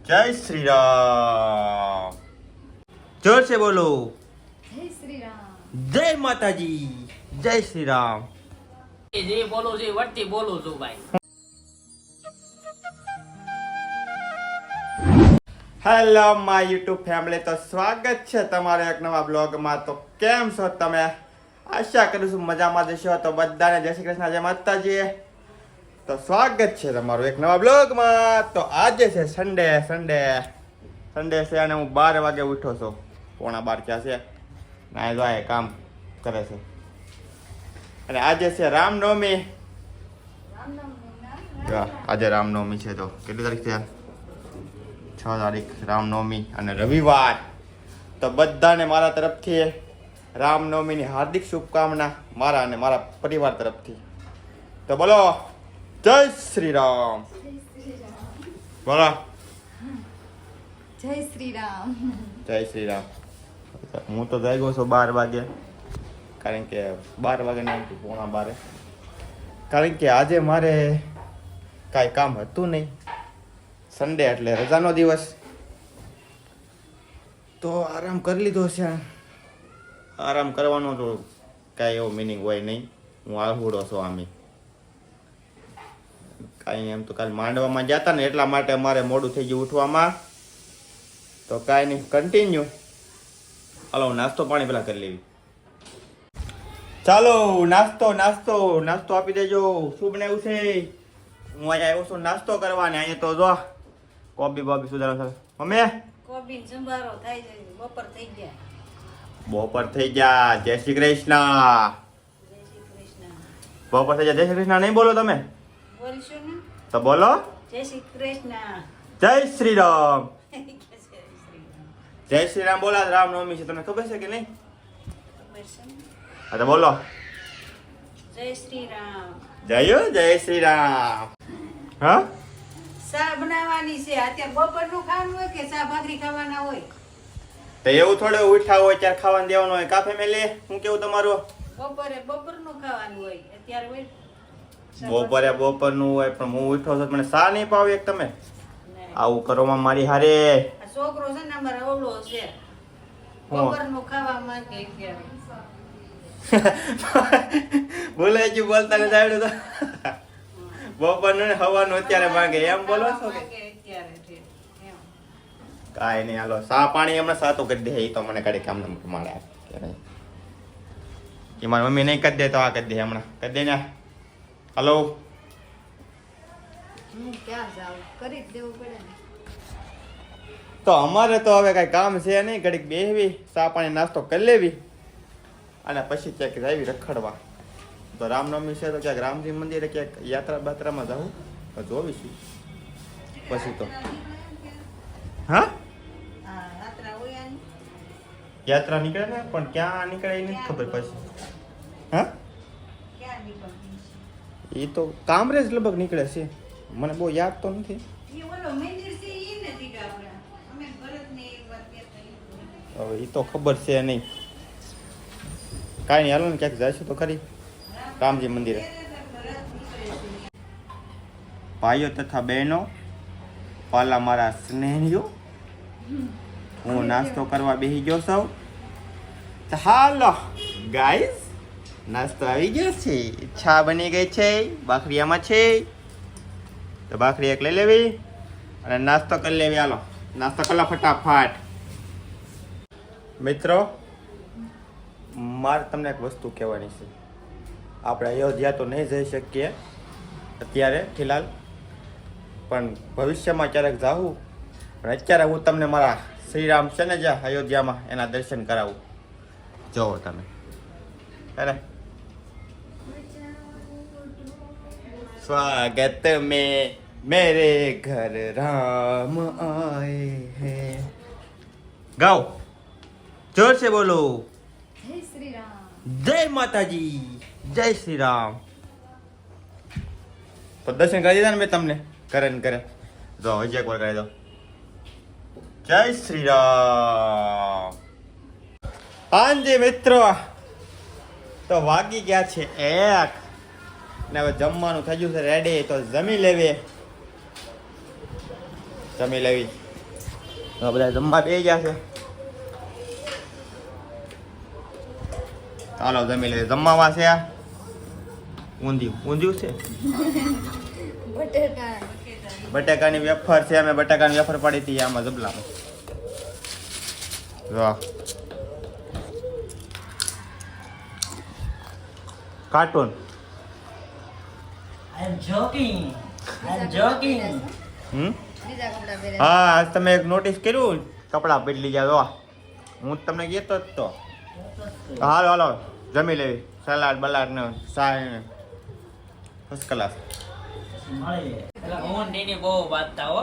जय श्री राम। जोर से बोलो। જય શ્રી રામ. जय माता जी। जय श्री राम। જે બોલો છે વટતી બોલું છું ભાઈ. હેલો માય યુટ્યુબ ફેમિલી, તો સ્વાગત છે તમારા એક નવા બ્લોગમાં. તો કેમ છો તમે? આશા કરું છું મજામાં જશો. તો બધાને જય શ્રી કૃષ્ણ, જય માતાજી. તો સ્વાગત છે તમારું એક નવા બ્લોગમાં. તો આજે છે સન્ડે છે અને હું 12 વાગે ઉઠ્યો છું. 11:45 ક્યાં છે ના જાય કામ કરે છે. અને આજે છે રામનવમી. આજે રામનવમી છે. તો કેટલી તારીખ છે? 6 તારીખ રામનવમી અને રવિવાર. તો બધાને મારા તરફથી રામનવમીની હાર્દિક શુભકામના, મારા અને મારા પરિવાર તરફથી. તો બોલો જય શ્રી રામ. બોલો જય શ્રી રામ. જય શ્રી રામ. હું તો જાગ્યો છું 12 વાગે, કારણ કે 12 વાગે નહીં, 11:45. કારણ કે આજે મારે કાંઈ કામ હતું નહીં. સન્ડે એટલે રજાનો દિવસ. તો આરામ કરી લીધો છે. આરામ કરવાનો તો કાંઈ એવો મિનિંગ હોય નહીં. હું આહુડો છું આમી. કાંઈ એમ તો કાલે માંડવામાં જતા ને એટલા માટે મારે મોડું થઈ ગયું ઉઠવામાં. તો કાંઈ નહીં, કન્ટિન્યુ. હાલો નાસ્તો પાણી પેલા કરી લેવી. ચાલો નાસ્તો આપી દેજો. શું બનાવ્યું છે? હું અહીંયા આવ્યો છું નાસ્તો કરવા ને અહીંયા તો જો કોબી બોબી સુધારો. મમ્મી કોબી સંભારો થાય છે. બપોર થઈ ગયા. બપોર થઈ ગયા. જય શ્રી કૃષ્ણ. જય શ્રી કૃષ્ણ. બપોર થઈ ગયા. જય શ્રી કૃષ્ણ નહીં બોલો તમે? બોલશું ને? તો બોલો જય શ્રી કૃષ્ણ. જય શ્રી રામ. જય શ્રી રામ. જય શ્રી રામ બોલા. રામનવમી છે, તમને ખબર છે કે નહીં? ખબર છે ને? હા તો બોલો જય શ્રી રામ. જય શ્રી રામ. હા શા બનાવવાની છે? અત્યારે બપોરનું ખાવાનું હોય કે શા ભાખરી ખાવાના હોય? તો એવું થોડું ઉઠા હોય ત્યારે ખાવાનું દેવાનું હોય. કા ફેમિલી હું કેવું તમારું? બપોરનું ખાવાનું હોય. અત્યારે હોય બપોરનું હોય પણ હું ઉઠો છું, મને સા નહીં પાવી એક તમે ને. આવું કરવામાં મારી હારે. આ છોકરો છે ને અમારે ઓવળો છે. હું? બપોરનું ખાવા માંગે અત્યારે. બોલે જ બોલતા નથી આવડ્યું તો. બપોરનું ને હવાનું અત્યારે માંગે એમ બોલો છો કે? માંગે અત્યારે છે. એમ. કાંઈ નહીં, હાલો સા પાણી હમણાં સાતો કરી દે. એ તો મને કાઢી કામ મળે કે નહીં. કે મારી મમ્મી નહીં કરી દે તો આ કરી દે. હમણાં કરી દે ને. હલો હું ક્યાં જાઉં? કરી જ દેવું પડે ને. તો અમારે તો હવે કાંઈ કામ છે નહીં. ઘડીક બેહવી, ચા પાણી નાસ્તો કરી લેવી અને પછી ક્યાંક જાવી રખડવા. તો રામનવમી છે તો ક્યાંક રામજી મંદિરે ક્યાંક યાત્રા બાત્રામાં જાઉં તો જોવીશું પછી. તો હા હા, રાત્રા હોય આની. યાત્રા નીકળે ને, પણ ક્યાં નીકળે એ નથી ખબર પછી. હા ક્યાં નીકળતી છે? એ તો કામરેજ લગભગ નીકળે છે, મને બહુ યાદ તો નથી. ઈ ઓલો મંદિર છે ઈ નથી કે આપણે અમે ભરતને એક વાર કહેતા ઈ. હવે એ તો ખબર છે નહીં. કાંઈ નહીં, હાલો ને ક્યાંક જઈશું તો ખરી રામજી મંદિરે. ભાઈઓ તથા બહેનો, પાલા મારા સ્નેહીઓ, હું નાસ્તો કરવા બેસી ગયો છું. તો હાલો ગાઈઝ, નાસ્તો આવી ગયો છે. ચા બની ગઈ છે, ભાખરી આમાં છે. તો ભાખરી એક લઈ લેવી અને નાસ્તો કરી લેવી. હાલો નાસ્તો કરી લો ફટાફટ. મિત્રો મારે તમને એક વસ્તુ કહેવાની છે. આપણે અયોધ્યા તો નહીં જઈ શકીએ અત્યારે ફિલહાલ, પણ ભવિષ્યમાં ક્યારેક જાઉં. પણ અત્યારે હું તમને મારા શ્રીરામ છે ને જ્યાં અયોધ્યામાં એના દર્શન કરાવું. જોવો તમે. અરે સ્વાગત में मेरे घर राम आए हैं. गाओ जोर से बोलो. જય શ્રી રામ. જય માતાજી. જય શ્રી રામ. તો દર્શન કરી દીધા ને મેં તમને કરે ને કરે. જો હજી એક વાર કરી દો. જય શ્રી રામ. હાજી મિત્રો, તો વાગી ગયા છે 1 ને હવે જમવાનું થઈ ગયું છે રેડી. તો જમી લેવી. તો બધા જમવા બેસી ગયા છે. ચાલો જમી લઈએ. જમવામાં છે ઊંધિયું છે, બટાકાની વેફર છે. અમે બટાકાની વેફર પડી હતી આમાં જબલામાં. જો કાર્ટૂન. I'm joking. હા આજ તમે એક નોટિસ કર્યું કપડાં બદલી ગયા. જો હું તમને કહેતો જ તો. હાલો હાલો જમી લેવી. સલાડ બલાડ ને સાય ફર્સ્ટ ક્લાસ. હું નીની બહુ બાંધતા હો.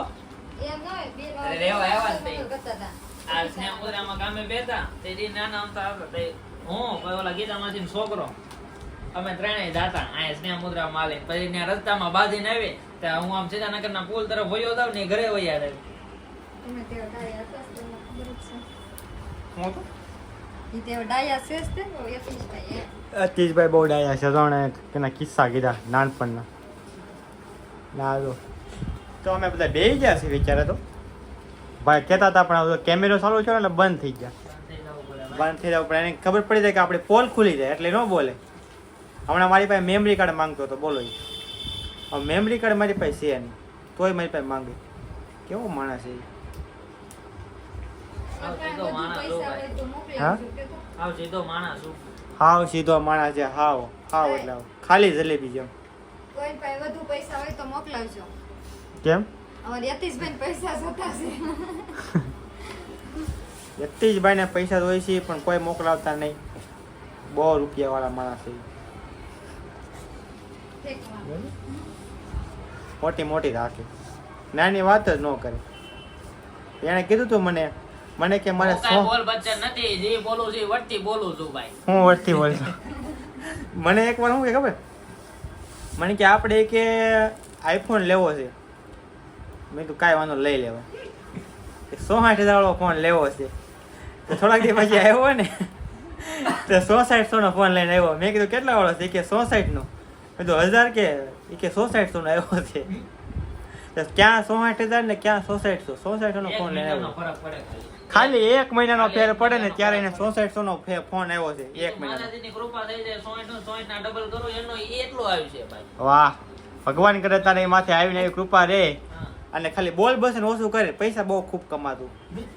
આ સ્નેહપુરામાં ગામે બેઠા તે દી નાના અમતા હતા તે હું પછી ઓલા ગીતામાંથી છોકરો અમે ત્રણેય જાતા અહીંયા સ્નેહમુદ્રામાં આવીને પછી ત્યાં રસ્તામાં બાંધીને આવી ત્યાં હું આમ સીતાનગરના પુલ તરફ વયો જાવ ને ઘરે વયા જાય. અતીશભાઈ બહુ ડાયા છે. એના કિસ્સા કીધા નાનપણના. ના તો અમે બધા બેસી ગયા છે વિચારે તો. ભાઈ કહેતા હતા પણ કેમેરો ચાલુ છે એટલે બંધ થઈ ગયા. બંધ થઈ જવું પણ એને ખબર પડી જાય કે આપણે પોલ ખુલી જાય એટલે ન બોલે. હમણાં મારી પાસે મેમરી કાર્ડ માંગતો હતો. બોલો હવે મેમરી કાર્ડ મારી પાસે છે નહીં તોય મારી પાસે માંગે. કેવો માણસ છે હા આવ સીધો માણસ છું. હાવ સીધો માણસ છે. હાવ હાવ એટલે ખાલી જલેબી જેમ. કોઈ પાસે વધુ પૈસા હોય તો મોકલાવજો. કેમ અમારે યતીશભાઈ પૈસા જતા છે. યતીશભાઈ ને પૈસા તો હોય છે પણ કોઈ મોકલાવતા નહીં. બહુ રૂપિયા વાળા માણસ છે. મોટી મોટી રાખે, નાની વાત જ ન કરે. એને કીધું તું મને કે મારે હું કાંઈ બોલ બચ્ચા નથી જે બોલું છું એ વટથી બોલું છું ભાઈ. હું વળતી બોલતો. મને એક વાર શું કે ખબર, મને કે આપણે કે આઈફોન લેવો છે. મેં તું કાંઈ વાંધો લઈ લેવા. 160,000 વાળો ફોન લેવો છે. તો થોડાક દિવસ પછી આવ્યો ને તો 160-100 નો ફોન લઈને આવ્યો. મેં કીધું કેટલા વાળો છે? કે 160 નો. મેં કીધું 1000 કે 160-100 નો આવ્યો છે. તો ક્યાં 160,000 ને ક્યાં 160 નો ફોન લઈને આવ્યો. ફરક પડે ખાલી 1 મહિનાનો ફેર પડે ને ત્યારે એને 160 નો ફોન આવ્યો છે. 1 મહિનાનો. માતાજીની કૃપા થઈ જાય 160 ના ડબલ કરો એનો એટલું આવ્યું છે ભાઈ. વાહ ભગવાન કરે તારે એ માથે આવીને એવી કૃપા રે. હા. અને ખાલી બોલ બસન ઓછું કરે. પૈસા બહુ ખૂબ કમાતું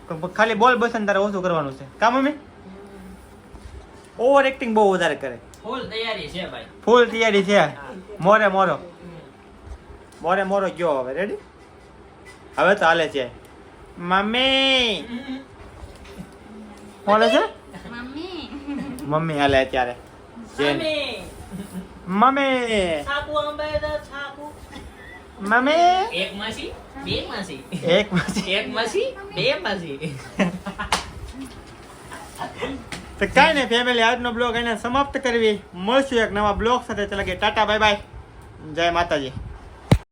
પણ ખાલી બોલ બસન તારે ઓછું કરવાનું છે. કા મમ્મી? ઓવર એક્ટિંગ બહુ વધારે કરે. ફૂલ તૈયારી છે ભાઈ. ફૂલ તૈયારી છે. મોરો ગયો હવે. રેડી? હવે તો હાલે છે. મમ્મી બોલે છે. મમ્મી હાલે અત્યારે. મમ્મી છાપુ અંબે તો છાપુ. મમ્મી એક માસી બે માસી એક માસી એક માસી બે માસી. તો કાંઈ નહીં ફેમિલી, આજનો બ્લોગ એને સમાપ્ત કરવી. મળશું એક નવા બ્લોગ સાથે. ચાલો કે ટાટા બાય બાય. જય માતાજી.